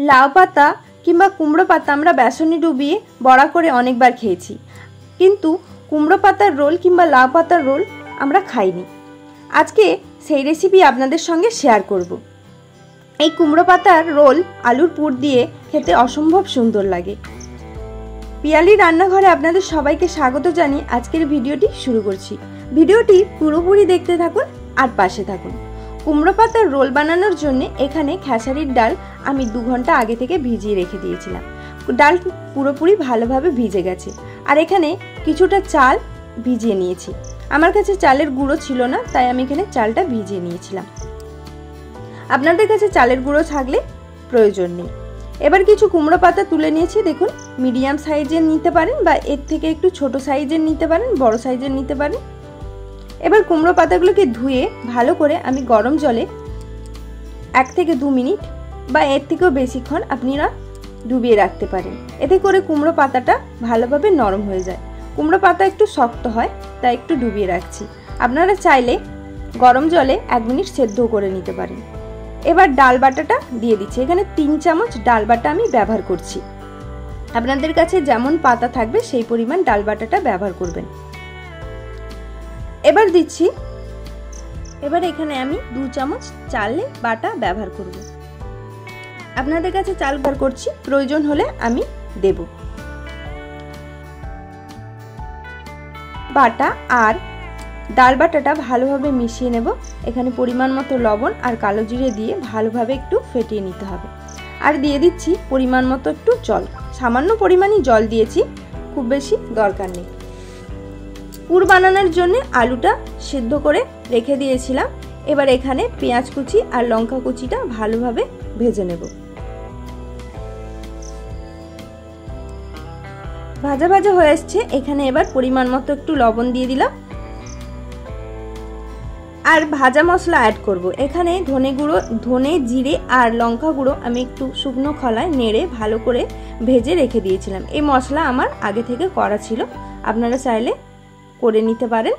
লাউ পাতা কিংবা কুমড়ো পাতা আমরা বেসনে ডুবিয়ে বড়া করে অনেকবার খেয়েছি, কিন্তু কুমড়ো পাতার রোল কিংবা লাউ পাতার রোল আমরা খাইনি। আজকে সেই রেসিপি আপনাদের সঙ্গে শেয়ার করব। এই কুমড়ো পাতার রোল আলুর পুর দিয়ে খেতে অসম্ভব সুন্দর লাগে। পিয়ালি রান্নাঘরে আপনাদের সবাইকে স্বাগত জানিয়ে আজকের ভিডিওটি শুরু করছি। ভিডিওটি পুরোপুরি দেখতে থাকুন আর পাশে থাকুন। কুমড়ো পাতার রোল বানানোর জন্য এখানে খেসারির ডাল আমি 2 ঘন্টা আগে থেকে ভিজিয়ে রেখে দিয়েছিলাম। ডাল পুরোপুরি ভালোভাবে ভিজে গেছে। আর এখানে কিছুটা চাল ভিজিয়ে নিয়েছি। আমার কাছে চালের গুঁড়ো ছিল না, তাই আমি এখানে চালটা ভিজিয়ে নিয়েছিলাম। আপনাদের কাছে চালের গুঁড়ো থাকলে প্রয়োজন নেই। এবার কিছু কুমড়ো পাতা তুলে নিয়েছি। দেখুন, মিডিয়াম সাইজের নিতে পারেন বা এর থেকে একটু ছোট সাইজের নিতে পারেন, বড় সাইজের নিতে পারেন। এবার কুমড়ো পাতাগুলোকে ধুয়ে ভালো করে আমি গরম জলে 1 থেকে 2 মিনিট বা এর থেকেও বেশিক্ষণ আপনারা ডুবিয়ে রাখতে পারেন। এতে করে কুমড়ো পাতাটা ভালোভাবে নরম হয়ে যায়। কুমড়ো পাতা একটু শক্ত হয়, তাই একটু ডুবিয়ে রাখছি। আপনারা চাইলে গরম জলে 1 মিনিট সেদ্ধ করে নিতে পারেন। এবার ডাল বাটাটা দিয়ে দিচ্ছি। এখানে 3 চামচ ডাল বাটা আমি ব্যবহার করছি। আপনাদের কাছে যেমন পাতা থাকবে সেই পরিমাণ ডাল বাটাটা ব্যবহার করবেন। এবার দিচ্ছি, এবার এখানে আমি 2 চামচ চালে বাটা ব্যবহার করব। আপনাদের কাছে চাল ব্যবহার করছি, প্রয়োজন হলে আমি দেব। বাটা আর ডাল বাটাটা ভালোভাবে মিশিয়ে নেব। এখানে পরিমাণ মতো লবণ আর কালো জিরে দিয়ে ভালোভাবে একটু ফেটিয়ে নিতে হবে। আর দিয়ে দিচ্ছি পরিমাণ মতো একটু জল। সামান্য পরিমাণই জল দিয়েছি, খুব বেশি দরকার নেই। পুর বানানোর জন্য আলুটা সিদ্ধ করে রেখে দিয়েছিলাম। এবার এখানে পেঁয়াজ কুচি আর লঙ্কা কুচিটা ভালোভাবে ভেজে নেব। ভাজা ভাজা হয়ে আসছে। এখানে এবার পরিমাণ মতো একটু লবণ দিয়ে দিলাম আর ভাজা মশলা অ্যাড করব। এখানে ধনে গুঁড়ো, ধনে, জিরে আর লঙ্কা গুঁড়ো আমি একটু শুকনো খোলায় নেড়ে ভালো করে ভেজে রেখে দিয়েছিলাম। এই মশলা আমার আগে থেকে করা ছিল, আপনারা চাইলে করে নিতে পারেন।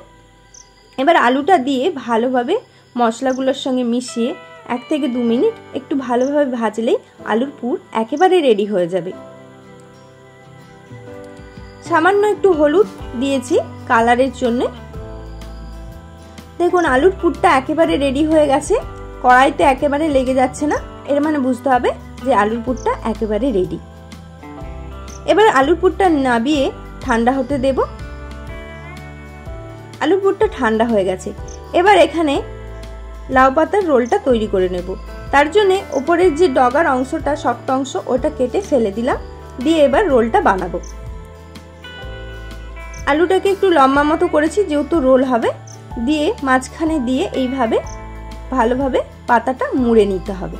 এবার আলুটা দিয়ে ভালোভাবে মশলাগুলোর সঙ্গে মিশিয়ে 1 থেকে 2 মিনিট একটু ভালোভাবে ভাজলেই আলুর পুর একেবারে রেডি হয়ে যাবে। সামান্য একটু হলুদ দিয়েছি কালারের জন্য। দেখুন, আলুর পুরটা একেবারে রেডি হয়ে গেছে। কড়াইতে একেবারে লেগে যাচ্ছে না, এর মানে বুঝতে হবে যে আলুর পুরটা একেবারে রেডি। এবার আলুর পুরটা নাবিয়ে ঠান্ডা হতে দেব। আলুর পুরটা ঠান্ডা হয়ে গেছে। এবার এখানে লাউ পাতার রোলটা তৈরি করে নেব। তার জন্য উপরের যে ডগার অংশটা, শক্ত অংশ, ওটা কেটে ফেলে দিলাম। দিয়ে এবার রোলটা বানাবো। আলুটাকে একটু লম্বা মতো করেছি যেহেতু রোল হবে। দিয়ে মাঝখানে দিয়ে এইভাবে ভালোভাবে পাতাটা মুড়ে নিতে হবে।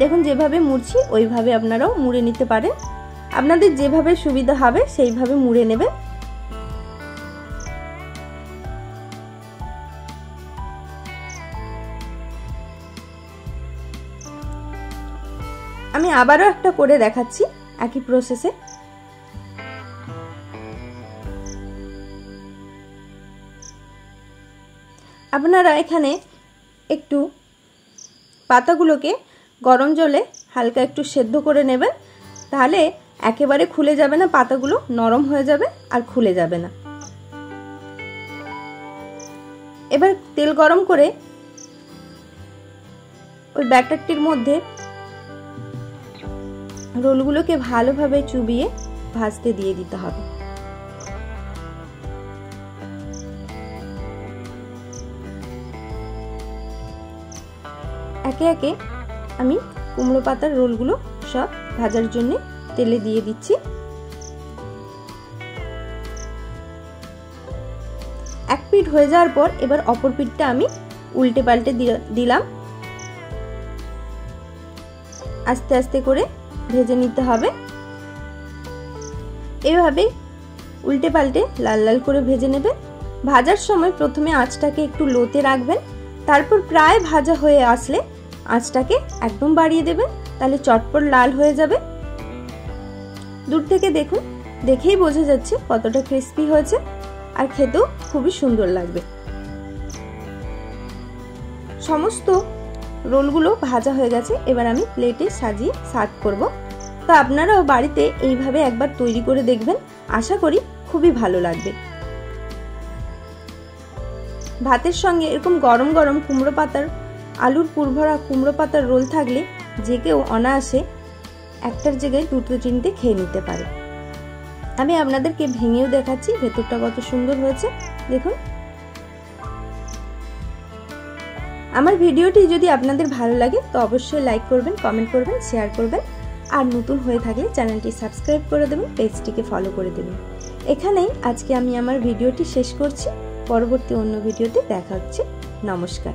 দেখুন, যেভাবে মুড়ছি ওইভাবে আপনারাও মুড়ে নিতে পারেন। আপনাদের যেভাবে সুবিধা হবে সেইভাবে মুড়ে নেবেন। আমি আবারও একটা করে দেখাচ্ছি একই প্রসেসে। আপনারা এখানে একটু পাতাগুলোকে গরম জলে হালকা একটু সেদ্ধ করে নেবেন, তাহলে একেবারে খুলে যাবে না, পাতাগুলো নরম হয়ে যাবে আর খুলে যাবে না। এবার তেল গরম করে ওই ব্যাটারটির মধ্যে রোলগুলোকে ভালোভাবে চুবিয়ে ভাজতে দিয়ে দিতে হবে। একে একে আমি কুমড়ো পাতার রোলগুলো সব ভাজার জন্য তেলে দিয়ে দিচ্ছি। এক পিঠ হয়ে যাওয়ার পর এবার অপর পিঠটা আমি উল্টে পাল্টে দিলাম। আস্তে আস্তে করে ভেজে নিতে হবে। এইভাবে উল্টে পাল্টে লাল লাল করে ভেজে নেবে। ভাজার সময় প্রথমে আঁচটাকে একটু লোতে রাখবেন, তারপর প্রায় ভাজা হয়ে আসলে আঁচটাকে একদম বাড়িয়ে দেবেন, তাহলে চটপট লাল হয়ে যাবে। দূর থেকে দেখুন, দেখেই বোঝা যাচ্ছে কতটা ক্রিস্পি হয়েছে আর খেতেও খুবই সুন্দর লাগবে। সমস্ত রোলগুলো ভাজা হয়ে গেছে, এবার আমি প্লেটে সাজিয়ে সার্ভ করব। তো আপনারাও বাড়িতে এইভাবে একবার তৈরি করে দেখবেন, আশা করি খুবই ভালো লাগবে। ভাতের সঙ্গে এরকম গরম গরম কুমড়ো পাতার আলুর পুরভরা কুমড়ো পাতার রোল থাকলে যে কেউ অনায়াসে একটার জায়গায় দুটো তিনটে খেয়ে নিতে পারে। আমি আপনাদেরকে ভেঙেও দেখাচ্ছি ভেতরটা কত সুন্দর হয়েছে, দেখুন। আমার ভিডিওটি যদি আপনাদের ভালো লাগে তো অবশ্যই লাইক করবেন, কমেন্ট করবেন, শেয়ার করবেন, আর নতুন হয়ে থাকলে চ্যানেলটি সাবস্ক্রাইব করে দেবেন, পেজটিকে ফলো করে দেবেন। এখানেই আজকে আমি আমার ভিডিওটি শেষ করছি। পরবর্তী অন্য ভিডিওতে দেখা হচ্ছে। নমস্কার।